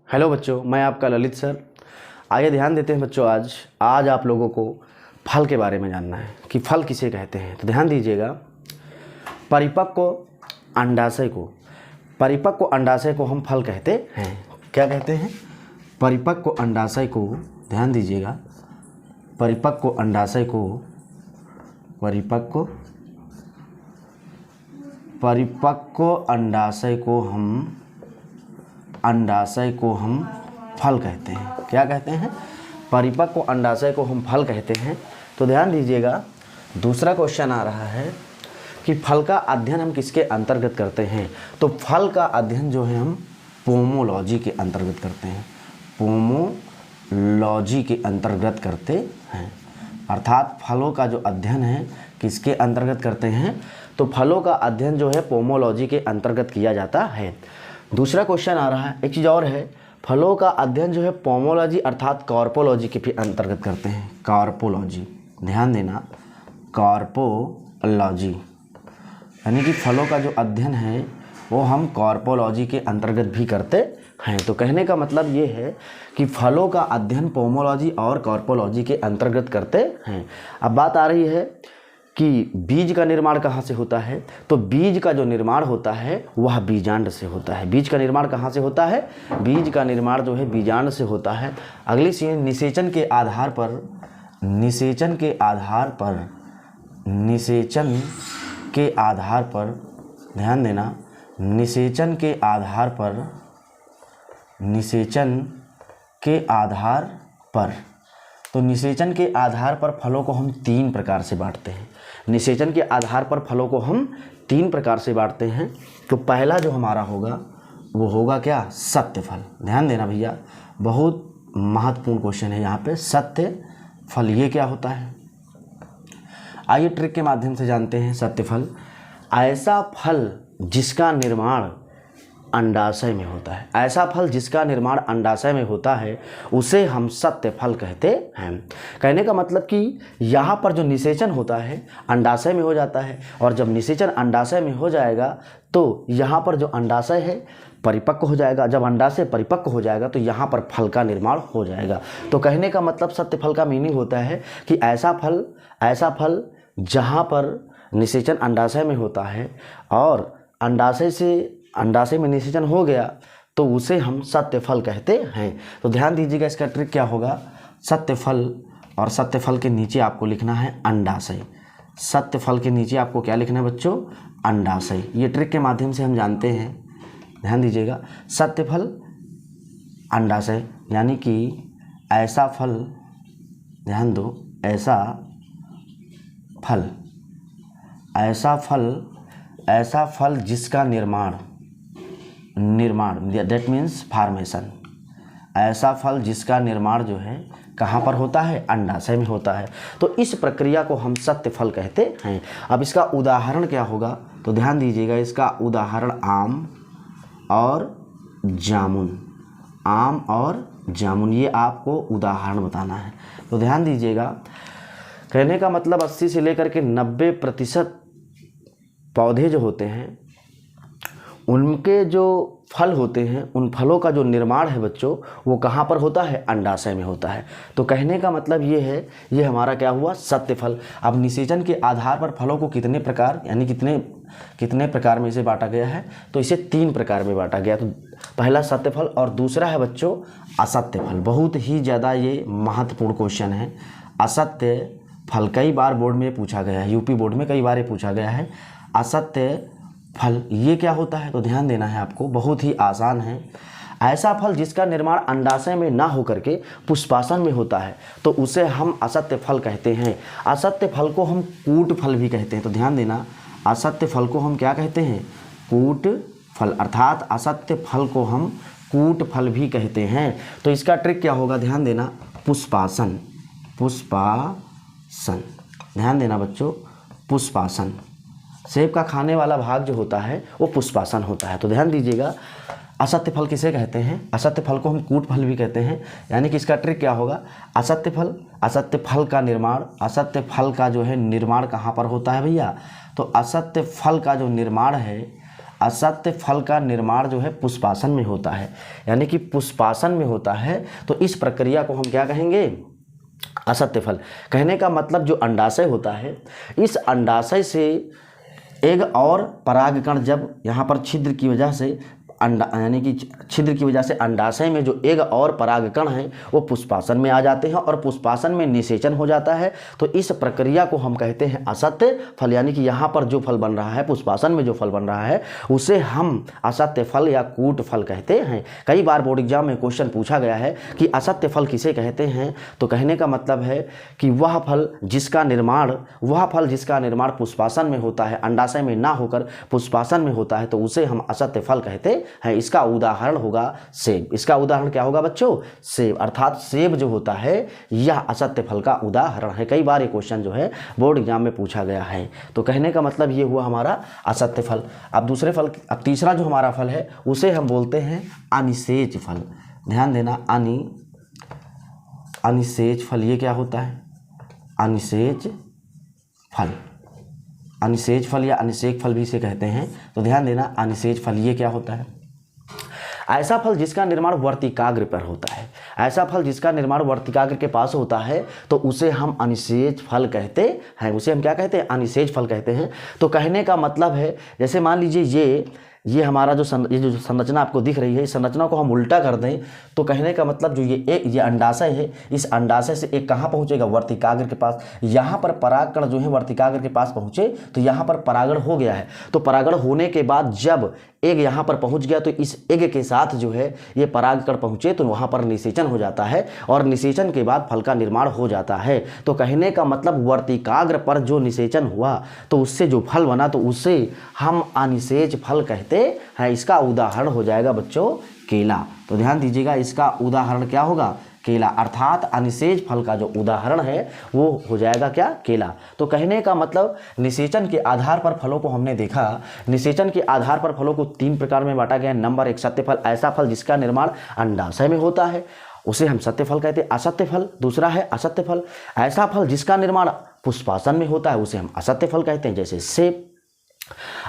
Hello बच्चों, मैं आपका ललित सर। आइए ध्यान देते हैं बच्चों, आज आप लोगों को फल के बारे में जानना है कि फल किसे कहते हैं। तो ध्यान दीजिएगा, परिपक्व अंडाशय को हम फल कहते हैं। क्या कहते हैं? परिपक्व अंडाशय को, ध्यान दीजिएगा, परिपक्व अंडाशय को हम फल कहते हैं। क्या कहते हैं? परिपक्व अंडाशय को हम फल कहते हैं। तो ध्यान दीजिएगा, दूसरा क्वेश्चन आ रहा है कि फल का अध्ययन हम किसके अंतर्गत करते हैं। तो फल का अध्ययन जो है हम पोमोलॉजी के अंतर्गत करते हैं। पोमोलॉजी के अंतर्गत करते हैं, अर्थात फलों का जो अध्ययन है किसके अंतर्गत करते हैं। तो फलों का अध्ययन जो है पोमोलॉजी के अंतर्गत किया जाता है। दूसरा क्वेश्चन आ रहा है, एक चीज़ और है, फलों का अध्ययन जो है पोमोलॉजी अर्थात कार्पोलॉजी के भी अंतर्गत करते हैं। कार्पोलॉजी, ध्यान देना, कार्पोलॉजी यानी कि फलों का जो अध्ययन है वो हम कार्पोलॉजी के अंतर्गत भी करते हैं। तो कहने का मतलब ये है कि फलों का अध्ययन पोमोलॉजी और कार्पोलॉजी के अंतर्गत करते हैं। अब बात आ रही है कि बीज का निर्माण कहाँ से होता है। तो बीज का जो निर्माण होता है वह बीजांड से होता है। बीज का निर्माण कहाँ से होता है? बीज का निर्माण जो है बीजांड से होता है। अगली चीज़, निषेचन के आधार पर ध्यान देना, निषेचन के आधार पर फलों को हम तीन प्रकार से बांटते हैं। निषेचन के आधार पर फलों को हम तीन प्रकार से बांटते हैं। तो पहला जो हमारा होगा वो होगा क्या? सत्य फल। ध्यान देना भैया, बहुत महत्वपूर्ण क्वेश्चन है यहाँ पे। सत्य फल ये क्या होता है? आइए ट्रिक के माध्यम से जानते हैं। सत्य फल ऐसा फल जिसका निर्माण अंडाशय में होता है। ऐसा फल जिसका निर्माण अंडाशय में होता है उसे हम सत्य फल कहते हैं। कहने का मतलब कि यहाँ पर जो निषेचन होता है अंडाशय में हो जाता है, और जब निषेचन अंडाशय में हो जाएगा तो यहाँ पर जो अंडाशय है परिपक्व हो जाएगा। जब अंडाशय परिपक्व हो जाएगा तो यहाँ पर फल का निर्माण हो जाएगा। तो कहने का मतलब सत्य फल का मीनिंग होता है कि ऐसा फल जहाँ पर निषेचन अंडाशय में होता है और अंडाशय में निषेचन हो गया तो उसे हम सत्य फल कहते हैं। तो ध्यान दीजिएगा, इसका ट्रिक क्या होगा? सत्य फल, और सत्य फल के नीचे आपको लिखना है अंडाशय। सत्य फल के नीचे आपको क्या लिखना है बच्चों? अंडाशय। ये ट्रिक के माध्यम से हम जानते हैं। ध्यान दीजिएगा, सत्य फल अंडाशय यानी कि ऐसा फल, ध्यान दो, ऐसा फल जिसका निर्माण दैट मीन्स फॉर्मेशन। ऐसा फल जिसका निर्माण जो है कहाँ पर होता है? अंडाशय में होता है। तो इस प्रक्रिया को हम सत्य फल कहते हैं। अब इसका उदाहरण क्या होगा? तो ध्यान दीजिएगा, इसका उदाहरण आम और जामुन, ये आपको उदाहरण बताना है। तो ध्यान दीजिएगा, कहने का मतलब 80 से लेकर के 90% पौधे जो होते हैं उनके जो फल होते हैं, उन फलों का जो निर्माण है बच्चों वो कहाँ पर होता है? अंडाशय में होता है। तो कहने का मतलब ये है, ये हमारा क्या हुआ? सत्य फल। अब निषेचन के आधार पर फलों को कितने प्रकार यानी कितने प्रकार में इसे बांटा गया है? तो इसे तीन प्रकार में बांटा गया। तो पहला सत्य फल और दूसरा है बच्चों असत्य फल। बहुत ही ज़्यादा ये महत्वपूर्ण क्वेश्चन है। असत्य फल कई बार बोर्ड में पूछा गया है, यूपी बोर्ड में कई बार ये पूछा गया है। असत्य फल ये क्या होता है? तो ध्यान देना है आपको, बहुत ही आसान है। ऐसा फल जिसका निर्माण अंडाशय में ना होकर के पुष्पासन में होता है तो उसे हम असत्य फल कहते हैं। असत्य फल को हम कूट फल भी कहते हैं। तो ध्यान देना, असत्य फल को हम क्या कहते हैं? कूट फल, अर्थात असत्य फल को हम कूट फल भी कहते हैं। तो इसका ट्रिक क्या होगा? ध्यान देना, पुष्पासन। ध्यान देना बच्चों, पुष्पासन। सेब का खाने वाला भाग जो होता है वो पुष्पासन होता है। तो ध्यान दीजिएगा, असत्य फल किसे कहते हैं? असत्य फल को हम कूट फल भी कहते हैं। यानी कि इसका ट्रिक क्या होगा? असत्य फल का निर्माण, असत्य फल का जो है निर्माण कहाँ पर होता है भैया? तो असत्य फल का जो निर्माण है असत्य फल का निर्माण जो है पुष्पासन में होता है, यानी कि पुष्पासन में होता है, तो इस प्रक्रिया को हम क्या कहेंगे, असत्य फल। कहने का मतलब जो अंडाशय होता है, इस अंडाशय से एग और परागकण जब यहाँ पर छिद्र की वजह से अंडा यानी कि छिद्र की वजह से अंडाशय में जो एग और परागकण हैं वो पुष्पासन में आ जाते हैं और पुष्पासन में निषेचन हो जाता है, तो इस प्रक्रिया को हम कहते हैं असत्य फल। यानी कि यहाँ पर जो फल बन रहा है, पुष्पासन में जो फल बन रहा है, उसे हम असत्य फल या कूट फल कहते हैं। कई बार बोर्ड एग्जाम में क्वेश्चन पूछा गया है कि असत्य फल किसे कहते हैं, तो कहने का मतलब है कि वह फल जिसका निर्माण पुष्पासन में होता है, अंडाशय में ना होकर पुष्पासन में होता है, तो उसे हम असत्य फल कहते है। इसका उदाहरण होगा सेब। इसका उदाहरण क्या होगा बच्चों, सेब। अर्थात सेब जो होता है यह असत्य फल का उदाहरण है। कई बार ये क्वेश्चन जो है बोर्ड एग्जाम में पूछा गया है। तो कहने का मतलब ये हुआ हमारा असत्य फल। अब तीसरा जो हमारा फल है उसे हम बोलते हैं अनिषेच फल। ध्यान देना, अनिषेच फल ये क्या होता है, अनिषेच फल या अनिषेक फल भी इसे कहते हैं। तो ध्यान देना, अनिषेच फल ये क्या होता है, ऐसा फल जिसका निर्माण वर्तिकाग्र पर होता है। ऐसा फल जिसका निर्माण वर्तिकाग्र के पास होता है तो उसे हम अनिषेच फल कहते हैं। उसे हम क्या कहते हैं, अनिषेच फल कहते हैं। तो कहने का मतलब है, जैसे मान लीजिए ये हमारा जो संरचना आपको दिख रही है, इस संरचना को हम उल्टा कर दें तो कहने का मतलब जो ये अंडाशय है, इस अंडाशय से एक कहाँ पहुँचेगा, वर्तिकाग्र के पास। यहाँ पर परागकण जो है वर्तिकाग्र के पास पहुँचे तो यहाँ पर परागण हो गया है। तो परागण होने के बाद जब एग यहाँ पर पहुँच गया तो इस एग के साथ जो है ये परागकण पहुँचे तो वहाँ पर निषेचन हो जाता है और निषेचन के बाद फल का निर्माण हो जाता है। तो कहने का मतलब वर्तिकाग्र पर जो निषेचन हुआ तो उससे जो फल बना तो उसे हम अनिषेच फल कहते हैं। इसका उदाहरण हो जाएगा बच्चों केला। तो ध्यान दीजिएगा, इसका उदाहरण क्या होगा, केला। अर्थात अनिषेच फल का जो उदाहरण है वो हो जाएगा क्या, केला। तो कहने का मतलब निषेचन के आधार पर फलों को हमने देखा। निषेचन के आधार पर फलों को 3 प्रकार में बांटा गया है। नंबर 1 सत्य फल, ऐसा फल जिसका निर्माण अंडाशय में होता है, उसे हम सत्य फल कहते हैं। असत्य फल दूसरा है असत्य फल। ऐसा फल जिसका निर्माण पुष्पासन में होता है उसे हम असत्य फल कहते हैं, जैसे सेब।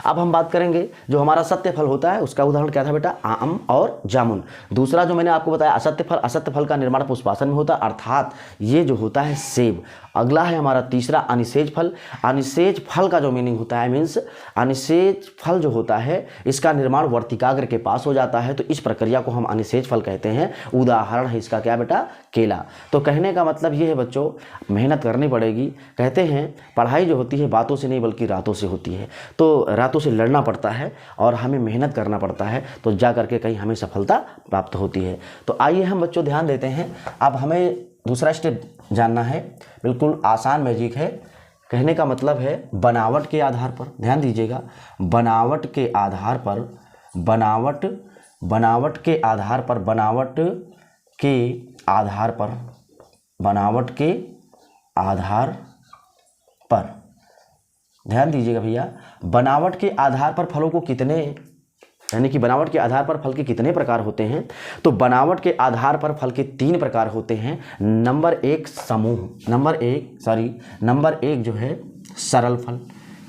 अब हम बात करेंगे जो हमारा सत्य फल होता है, उसका उदाहरण क्या था बेटा, आम और जामुन। दूसरा जो मैंने आपको बताया असत्य फल का निर्माण पुष्पासन में होता है, अर्थात ये जो होता है सेब। अगला है हमारा तीसरा अनिषेच फल। अनिषेच फल का जो मीनिंग होता है, मीन्स अनिषेच फल जो होता है इसका निर्माण वर्तिकाग्र के पास हो जाता है, तो इस प्रक्रिया को हम अनिषेच फल कहते हैं। उदाहरण है इसका क्या बेटा, केला। तो कहने का मतलब ये है बच्चों, मेहनत करनी पड़ेगी। कहते हैं पढ़ाई जो होती है बातों से नहीं बल्कि रातों से होती है, तो रातों से लड़ना पड़ता है और हमें मेहनत करना पड़ता है, तो जा करके कहीं हमें सफलता प्राप्त होती है। तो आइए हम बच्चों ध्यान देते हैं। अब हमें दूसरा स्टेप जानना है, बिल्कुल आसान मैजिक है। कहने का मतलब है बनावट के आधार पर, ध्यान दीजिएगा, बनावट के आधार पर ध्यान दीजिएगा भैया, बनावट के आधार पर फलों को कितने, यानी कि बनावट के आधार पर फल के कितने प्रकार होते हैं। तो बनावट के आधार पर फल के 3 प्रकार होते हैं। नंबर 1 जो है सरल फल।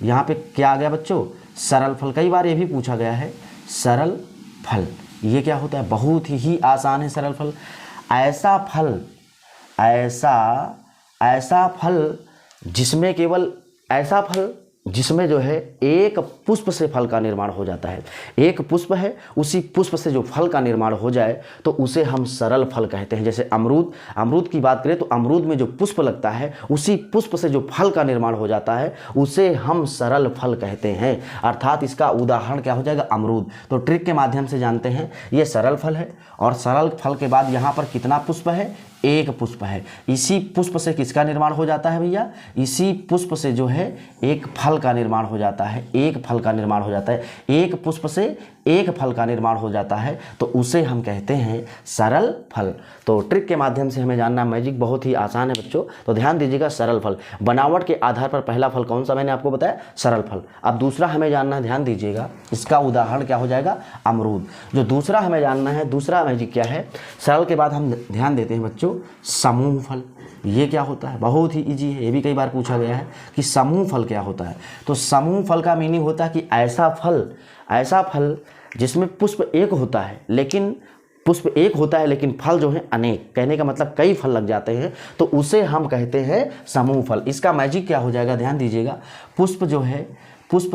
यहाँ पे क्या आ गया बच्चों, सरल फल। कई बार ये भी पूछा गया है सरल फल ये क्या होता है, बहुत ही आसान है सरल फल। ऐसा फल जिसमें जो है एक पुष्प से फल का निर्माण हो जाता है। एक पुष्प है, उसी पुष्प से जो फल का निर्माण हो जाए तो उसे हम सरल फल कहते हैं। जैसे अमरूद की बात करें तो अमरूद में जो पुष्प लगता है उसी पुष्प से जो फल का निर्माण हो जाता है उसे हम सरल फल कहते हैं। अर्थात इसका उदाहरण क्या हो जाएगा, अमरूद। तो ट्रिक के माध्यम से जानते हैं ये सरल फल है और सरल फल के बाद यहाँ पर कितना पुष्प है, एक पुष्प है। इसी पुष्प से किसका निर्माण हो जाता है भैया, इसी पुष्प से जो है एक फल का निर्माण हो जाता है। एक पुष्प से एक फल का निर्माण हो जाता है तो उसे हम कहते हैं सरल फल। तो ट्रिक के माध्यम से हमें जानना, मैजिक बहुत ही आसान है बच्चों। तो ध्यान दीजिएगा, सरल फल। बनावट के आधार पर पहला फल कौन सा मैंने आपको बताया, सरल फल। अब दूसरा हमें जानना है, ध्यान दीजिएगा, इसका उदाहरण क्या हो जाएगा, अमरूद। जो दूसरा हमें जानना है, दूसरा मैजिक क्या है, सरल के बाद हम ध्यान देते हैं बच्चों समूह फल। ये क्या होता है? बहुत ही इजी है, ये भी कई बार पूछा गया है कि समूह फल क्या होता है। तो समूह फल का मीनिंग होता है कि ऐसा फल जिसमें पुष्प एक होता है लेकिन फल जो है अनेक, कहने का मतलब कई फल लग जाते हैं, तो उसे हम कहते हैं समूह फल। इसका मैजिक क्या हो जाएगा, ध्यान दीजिएगा। पुष्प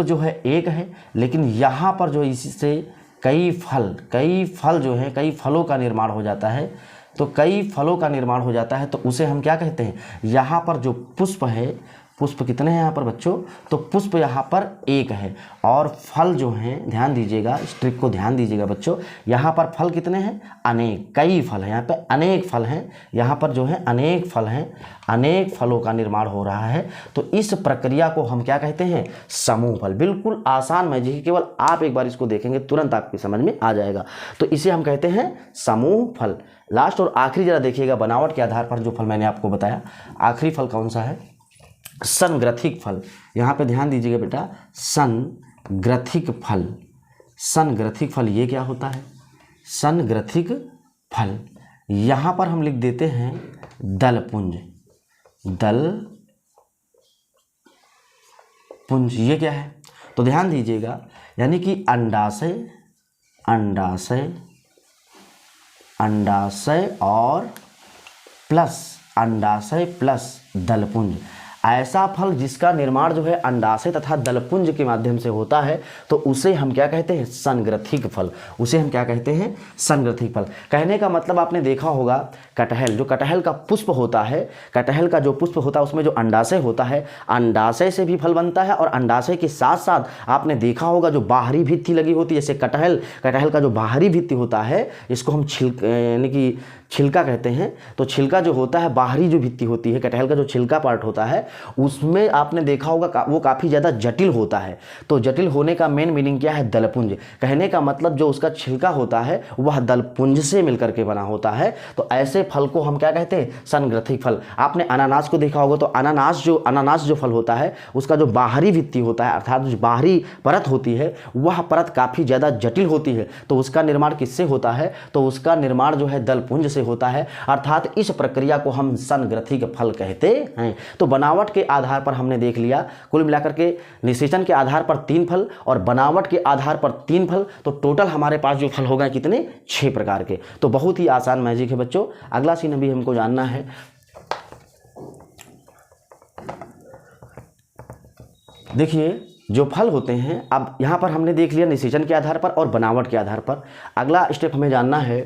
जो है एक है, लेकिन यहाँ पर जो इससे कई फल जो है, कई फलों का निर्माण हो जाता है। तो कई फलों का निर्माण हो जाता है, तो उसे हम क्या कहते हैं? यहाँ पर जो पुष्प है, पुष्प कितने हैं यहाँ पर बच्चों? तो पुष्प यहाँ पर एक है, और फल जो हैं, ध्यान दीजिएगा, इस ट्रिक को ध्यान दीजिएगा बच्चों, यहाँ पर फल कितने हैं? अनेक, कई फल हैं, यहाँ पे अनेक फल हैं, यहाँ पर जो है अनेक फल हैं, अनेक फलों का निर्माण हो रहा है। तो इस प्रक्रिया को हम क्या कहते हैं? समूह फल। बिल्कुल आसान मैजिक है, केवल आप एक बार इसको देखेंगे तुरंत आपकी समझ में आ जाएगा। तो इसे हम कहते हैं समूह फल। लास्ट और आखिरी जरा देखिएगा, बनावट के आधार पर जो फल मैंने आपको बताया, आखिरी फल कौन सा है? संग्रथिक फल। यहाँ पे ध्यान दीजिएगा बेटा, संग्रथिक फल ये क्या होता है? संग्रथिक फल। यहाँ पर हम लिख देते हैं दलपुंज, ये क्या है? तो ध्यान दीजिएगा, यानी कि अंडाशय और अंडाशय प्लस दलपुंज, ऐसा फल जिसका निर्माण जो है अंडाशय तथा दलपुंज के माध्यम से होता है, तो उसे हम क्या कहते हैं? संग्रथिक फल। उसे हम क्या कहते हैं? संग्रथिक फल। कहने का मतलब आपने देखा होगा, कटहल, जो कटहल का पुष्प होता है, कटहल का जो पुष्प होता है उसमें जो अंडाशय होता है, अंडाशय से भी फल बनता है, और अंडाशय के साथ साथ आपने देखा होगा जो बाहरी भित्ति लगी होती है, जैसे कटहल का जो बाहरी भित्ति होता है, इसको हम यानी कि छिलका कहते हैं। तो छिलका जो होता है, बाहरी जो भित्ति होती है, कटहल का जो छिलका पार्ट होता है, उसमें आपने देखा होगा वो काफ़ी ज़्यादा जटिल होता है। तो जटिल होने का मेन मीनिंग क्या है? दलपुंज। कहने का मतलब जो उसका छिलका होता है वह दलपुंज से मिलकर के बना होता है। तो ऐसे फल को हम क्या कहते हैं? संग्रथिक फल। आपने अनानास को देखा होगा, तो अनानास जो फल होता है, उसका जो बाहरी भित्ति होता है, अर्थात जो बाहरी परत होती है, वह परत काफ़ी ज़्यादा जटिल होती है। तो उसका निर्माण किससे होता है? तो उसका निर्माण जो है दलपुंज से होता है, अर्थात इस प्रक्रिया को हम संग्रथिक फल कहते हैं। तो बनावट के आधार पर हमने देख लिया, कुल मिलाकर के निषेचन के आधार पर 3 फल और बनावट के आधार पर 3 फल, तो टोटल हमारे पास जो फल हो गए कितने? 6 प्रकार के। तो बहुत ही आसान मैजिक है बच्चों। अगला सीन अभी हमको जानना है, देखिए जो फल होते हैं, अब यहाँ पर हमने देख लिया निषेचन के आधार पर और बनावट के आधार पर। अगला स्टेप हमें जानना है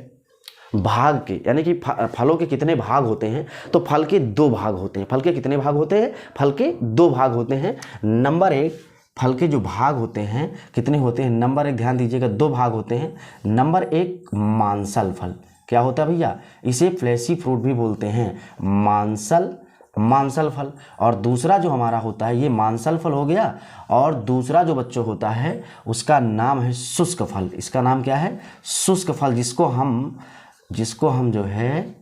भाग के, यानी कि फलों के कितने भाग होते हैं। तो फल के 2 भाग होते हैं। फल के कितने भाग होते हैं? फल के 2 भाग होते हैं। नंबर 1, फल के जो भाग होते हैं कितने होते हैं? नंबर 1 ध्यान दीजिएगा, 2 भाग होते हैं। नंबर 1 मांसल फल। क्या होता है भैया? इसे फ्लैशी फ्रूट भी बोलते हैं, मांसल फल। और दूसरा जो हमारा होता है, ये मांसल फल हो गया, और दूसरा जो बच्चों होता है उसका नाम है शुष्क फल। इसका नाम क्या है? शुष्क फल, जिसको हम जो है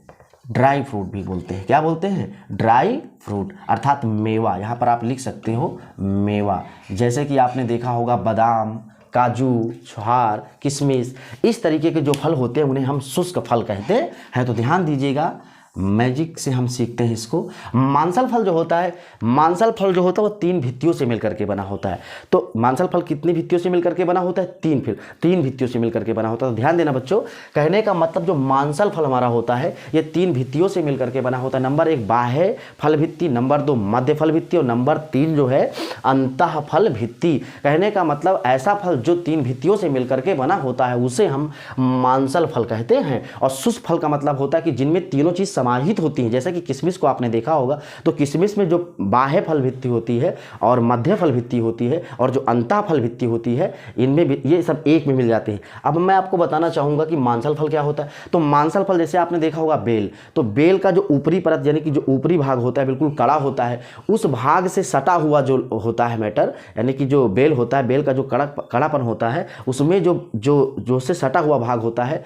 ड्राई फ्रूट भी बोलते हैं। क्या बोलते हैं? ड्राई फ्रूट, अर्थात मेवा। यहाँ पर आप लिख सकते हो मेवा। जैसे कि आपने देखा होगा बादाम, काजू, छुहार, किशमिश, इस तरीके के जो फल होते हैं उन्हें हम शुष्क फल कहते हैं। तो ध्यान दीजिएगा, मैजिक से हम सीखते हैं इसको। मांसल फल जो होता है वो 3 भित्तियों से मिलकर के बना होता है। तो मांसल फल कितनी भित्तियों से मिलकर के बना होता है? 3 भित्तियों से मिलकर के बना होता है। तो ध्यान देना बच्चों, कहने का मतलब जो मांसल फल हमारा होता है ये 3 भित्तियों से मिलकर के बना होता है। नंबर 1 बाह्य फल भित्ति, नंबर 2 मध्य फल भित्ति, और नंबर 3 जो है अंतः फल भित्ति। कहने का मतलब ऐसा फल जो 3 भित्तियों से मिलकर के बना होता है उसे हम मांसल फल कहते हैं। और शुष्क फल का मतलब होता है कि जिनमें तीनों चीज समाहित होती हैं। जैसे कि किशमिश को आपने देखा होगा, तो किशमिश में जो बाह्य फल भित्ति होती है और मध्य फल भित्ति होती है और जो अंतः फल भित्ति होती है, इनमें भी ये सब एक में मिल जाते हैं। अब मैं आपको बताना चाहूँगा कि मांसल फल क्या होता है। तो मांसल फल जैसे आपने देखा होगा बेल, तो बेल का जो ऊपरी परत यानी कि जो ऊपरी भाग होता है बिल्कुल कड़ा होता है, उस भाग से सटा हुआ जो होता है मैटर, यानी कि जो बेल होता है, बेल का जो कड़ापन होता है, उसमें जो से सटा हुआ भाग होता है,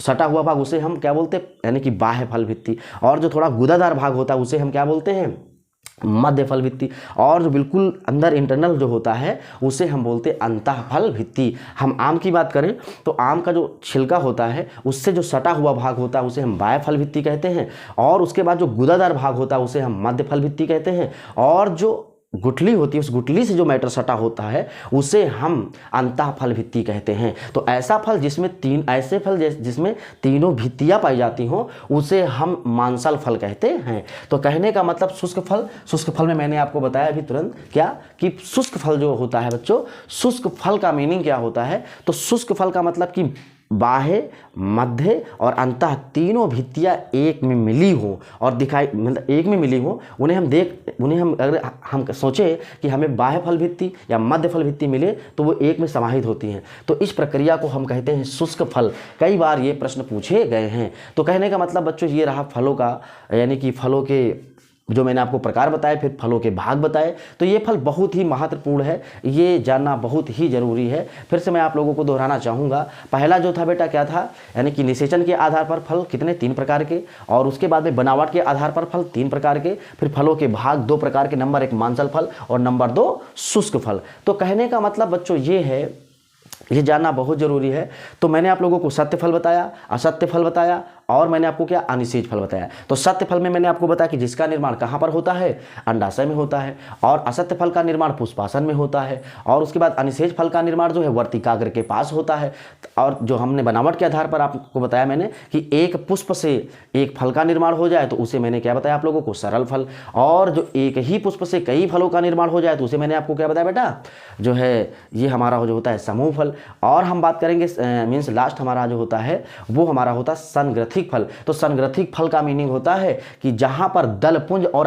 सटा हुआ भाग उसे हम क्या बोलते हैं? यानी कि बाह्य फल भित्ति। और जो थोड़ा गुदादार भाग होता है उसे हम क्या बोलते हैं? मध्य फल भित्ति, और जो बिल्कुल अंदर इंटरनल जो होता है उसे हम बोलते हैं अंतः फल भित्ति। हम आम की बात करें तो आम का जो छिलका होता है उससे जो सटा हुआ भाग होता है उसे हम बाह्य फल भित्ति कहते हैं, और उसके बाद जो गुदादार भाग होता है उसे हम मध्य फल भित्ति कहते हैं, और जो गुठली होती है उस गुठली से जो मैटर सटा होता है उसे हम अंतः फल भित्ति कहते हैं। तो ऐसा फल जिसमें ऐसे फल जिसमें तीनों भित्तियां पाई जाती हों उसे हम मांसल फल कहते हैं। तो कहने का मतलब शुष्क फल में मैंने आपको बताया अभी तुरंत क्या कि शुष्क फल जो होता है बच्चों, शुष्क फल का मीनिंग क्या होता है, तो शुष्क फल का मतलब कि बाह्य, मध्य और अंतः तीनों भित्तियां एक में मिली हो और दिखाई, मतलब एक में मिली हो, उन्हें हम अगर हम सोचें कि हमें बाह्य फल भित्ति या मध्य फल भित्ति मिले तो वो एक में समाहित होती हैं। तो इस प्रक्रिया को हम कहते हैं शुष्क फल। कई बार ये प्रश्न पूछे गए हैं। तो कहने का मतलब बच्चों ये रहा फलों का, यानी कि फलों के जो मैंने आपको प्रकार बताए, फिर फलों के भाग बताए। तो ये फल बहुत ही महत्वपूर्ण है, ये जानना बहुत ही जरूरी है। फिर से मैं आप लोगों को दोहराना चाहूँगा। पहला जो था बेटा क्या था, यानी कि निषेचन के आधार पर फल कितने 3 प्रकार के, और उसके बाद में बनावट के आधार पर फल 3 प्रकार के, फिर फलों के भाग 2 प्रकार के, नंबर 1 मांसल फल और नंबर 2 शुष्क फल। तो कहने का मतलब बच्चों ये है, ये जानना बहुत जरूरी है। तो मैंने आप लोगों को सत्य फल बताया, असत्य फल बताया, और मैंने आपको क्या अनिषेच फल बताया। तो सत्य फल में मैंने आपको बताया कि जिसका निर्माण कहाँ पर होता है, अंडाशय में होता है, और असत्य फल का निर्माण पुष्पासन में होता है, और उसके बाद अनिषेच फल का निर्माण जो है वर्तिकाग्र के पास होता है। और जो हमने बनावट के आधार पर आपको बताया मैंने कि एक पुष्प से एक फल का निर्माण हो जाए तो उसे मैंने क्या बताया आप लोगों को, सरल फल। और जो एक ही पुष्प से कई फलों का निर्माण हो जाए तो उसे मैंने आपको क्या बताया बेटा, जो है ये हमारा जो होता है समूह फल। और हम बात करेंगे मीन्स लास्ट हमारा जो होता है वो हमारा होता है संग्रथिक फल। तो संग्रथिक फल का मीनिंग होता है कि जहां पर दलपुंज और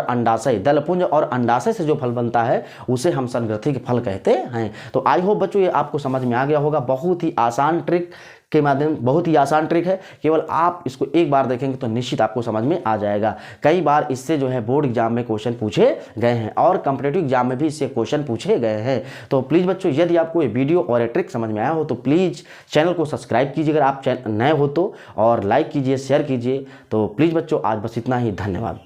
अंडाशय से जो फल बनता है उसे हम संग्रथिक फल कहते हैं। तो आई होप बच्चों ये आपको समझ में आ गया होगा। बहुत ही आसान ट्रिक के माध्यम, बहुत ही आसान ट्रिक है, केवल आप इसको एक बार देखेंगे तो निश्चित आपको समझ में आ जाएगा। कई बार इससे जो है बोर्ड एग्जाम में क्वेश्चन पूछे गए हैं और कॉम्पिटिटिव एग्जाम में भी इससे क्वेश्चन पूछे गए हैं। तो प्लीज़ बच्चों यदि आपको ये वीडियो और ये ट्रिक समझ में आया हो तो प्लीज़ चैनल को सब्सक्राइब कीजिए अगर आप नए हो तो, और लाइक कीजिए, शेयर कीजिए। तो प्लीज़ बच्चों आज बस इतना ही, धन्यवाद।